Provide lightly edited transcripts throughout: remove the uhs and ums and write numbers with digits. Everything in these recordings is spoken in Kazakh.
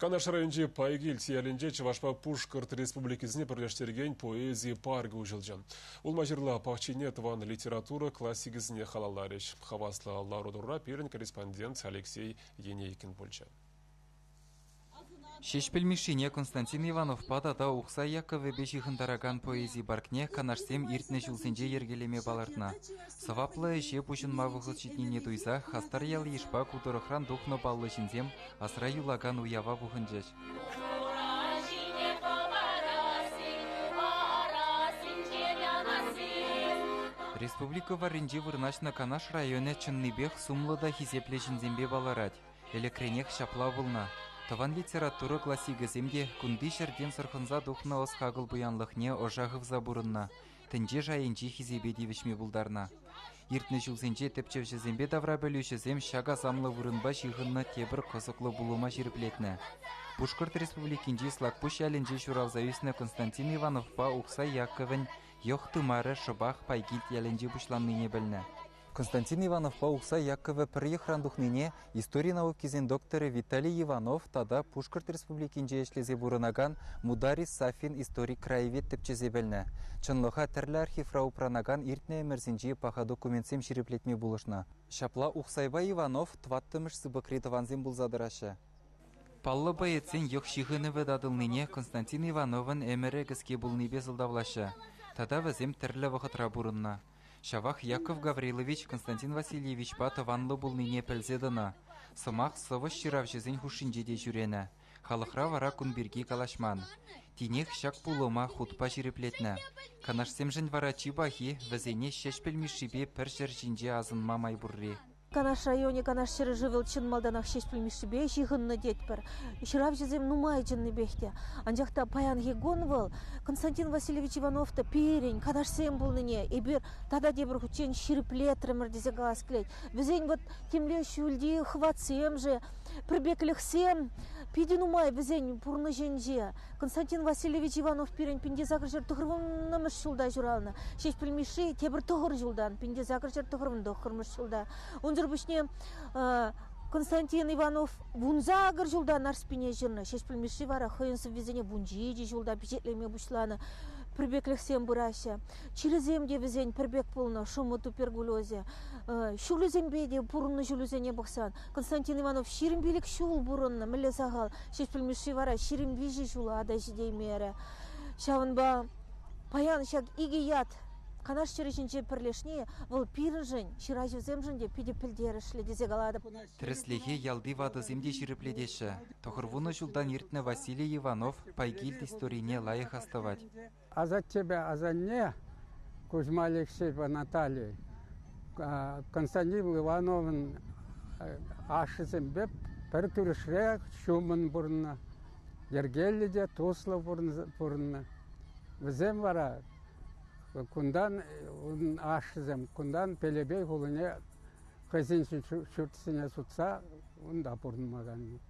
Канаш районжи пайгил сиялінже Чывашпа Пушкарт республикасыне бірлештерген поэзия паргы ұжылжан. Ол мажырла пахчине тыван литература классигізіне халаларыш. Хаваслы Ларудурра перін корреспондент Алексей Енейкин бөлчі. Шешпілмешіне Константин Иванов падада ұқса яқывы бешіғындараган поэзия баркне канашсем иртіне жылсенже ергелеме балартына. Саваплы жеп ұшын мавығы жетнене дуйса, хастар ялы ешпа кутырықран дұқны баллы жінзем асыра юлаган уява бұғынжеш. Республика варынжи вырнашна Канаш районе чынныбех сумлыда хизепле жінзембе баларад. Элекренех шапла бұлна. Таван литература классигіземде күнді жерден сырхынза дұқны осқағыл бұянлықне ожағыв забурынна. Тінже жайынжи хизебе девішме бұлдарна. Иртні жылсенже тепчевшізембе давра бөлішізем шаға замлы вырынба жиғынны тебір қосықлы бұлыма жиріплетні. Пушкарт республикинжи слакпуш әлінже шуралзаюсны Константин Ивановпа ұқса яқывын йоқтымары шыбақ пайгилт әлінже бұшланныне білні. Константин Иванов паукса яковы приехран духнине истории наукизен докторы Виталий Иванов тада Пушкарт республикинже ешлезе бурынаган Мударис Сафин историк краевед тепчезе белне. Чынлыха тірлі архивра упранаган иртне эмерзинжи паха документсем шириплетме булышна. Шапла Ухсайба Иванов тваттымыш сыбыкритыванзем булзадырашы. Паллы байетсен йоқ шиғыны ведадылныне Константин Ивановын эмері гіске булныбе зылдавлашы. Тада візем тірлі вақытра бурынна. Шавах Яков Гаврилович Константин Васильевич паты ванлы булныне пілзедіна. Сымақ сывыш ширавшызын хушинжеде жүрені. Халықра вара күнберге калашман. Тинех шак пулыма хутпа жириплетні. Канашсем жын вара чибахи візене шешпілмешібе пір жыржинже азынма майбурри. Канаш районе канаш шыры живыл чын малданах шешпілмешібе жиғынны детпір. Шырав жезем нумай жынны бехте. Анжақта паян егон был. Константин Васильевич Ивановта перень, канаш сем булныне. Ибір тада дебір хучен шириплетрімір дезе галас клей. Візень вот темле шүлді хватсем же, прибеклих сем. Пиди нумай візень пурны женже. Константин Васильевич Иванов перень пинде закрыжыр тұғырвын намыш шулда журалны. Шешпілмеші тебір тұғыр жылдан, пинде закрыжыр тұғырвын тұғырмыш шулда. Бішне Константин Иванов вунза агыр жылда нарспине жырны. Шешпілмеші вара хойынсып везене вунжиджи жылда бежетлеме бұшланы. Пірбеклік сем бұрашы. Чиліземде везен пірбек пулны шумы тупергулезе. Шулізембеде бұрынны жүлізене бұқсан. Константин Иванов ширімбелік шул бұрынны мүлі сағал. Шешпілмеші вара ширімбежі жулы ада жидей мәрі. Шавынба паян шак иге ят. Канаш черешінче пірлешне, выл пиржын, ширажузем жынде пиде пілдерішлі дезе галады. Тіріслеге ялды вады земде жирипледеші. Тоқырвуны жылдан ертіні Василий Иванов пайгилд историне лайық аставать. Азат тебе, азанне, Кузьма Алексеева Наталья, Константин Ивановын ашызым беп, бір күрішрек шумын бұрынна, ергелі де тослы бұрынна. Візем вара, Кундан ашызым, кундан пелебей хулыне қызыншын шүртісіне сұтса, онда бұрынмаған.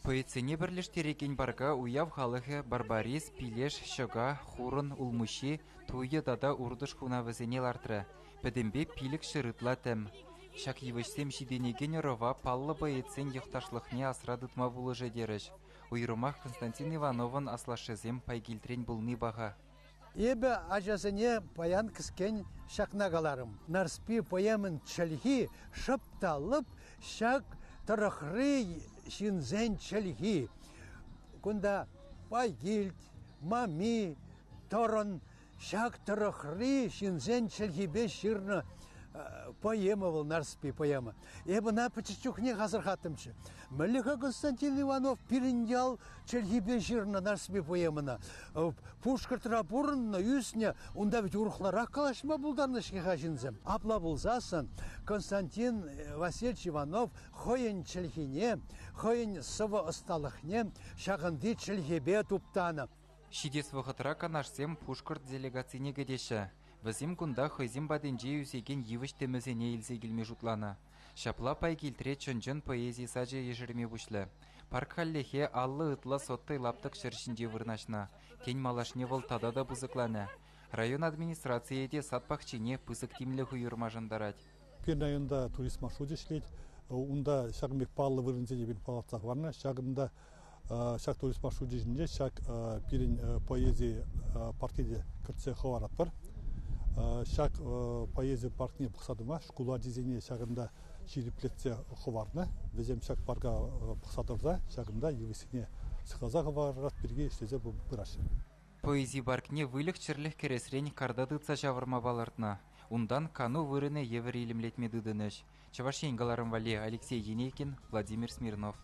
Поэцене бірлештереген барға уяв халығы Барбарис, Пилеш, Шога, Хурын, Улмуши, туйы дада урдыш хуна візене лартыры. Бәдімбе пилік шырытла тәм. Шак евішсем жиденеген ұрыва паллы поэцен еқташлықне асырадытма бұлы жедеріш. Уйрымақ Константин Ивановын аслашызем пайгилтрен бұлны баға. Ебі ажасыне паян кіскен шақнагаларым. Нарспи поемын чәлхи шыпталып, шақ тұрықры шинзен чәлхи. Күнда пайгилт, мами, торын, шақ тұрықры шинзен чәлхи беш шырны поема был, нарспи поема. Ебі на пачычухне қазір қатымшы. Мәліға Константин Иванов пиріндял чәлхибе жирна нарспи поемына. Пушкартыра бұрынна үсіне, онда бет ұрықлара қалашма бұлдарны шкеға жінзім. Апла бұлзасын, Константин Васильевич Иванов хойын чәлхине, хойын сывы ысталықне, шағынды чәлхибе туптаны. Шидес вғытыра канашсем Пушкарт делегацияне кедеші. Візім күнда хойзім бадынже үсеген евіш темізіне елзе келме жұтланы. Шапла пай келтіре чынжын поэзия сажы ежірме бұшлы. Парк халлехе аллы ұтла соттай лаптық шыршінде вырнашна. Кен малашне вол тада да бұзықланы. Район администрацияде сатпақчине пызық темлі хуйырма жандарад. Кен районда турист маршруты шлет. Онда шағынбек паллы вырынзе дебен палатсақ варна. Шағында шак турист маршрут жинде шак пирин поэзия паркеде кіртсе хаварат бар. Шак поэзия паркіне бұқсадыма, шкула дизайне шағында шириплетсе хаварны. Везем шак парга бұқсадырда, шағында евесіне сықаза хаварат бірге іштезе бұл бұрашы. Поэзия паркіне вылық чырлық кересрен кардадыца жавырма балартына. Ундан кану вырыны евер илімлетмедыдыныш. Чаваш еңгаларым вали Алексей Енейкин, Владимир Смирнов.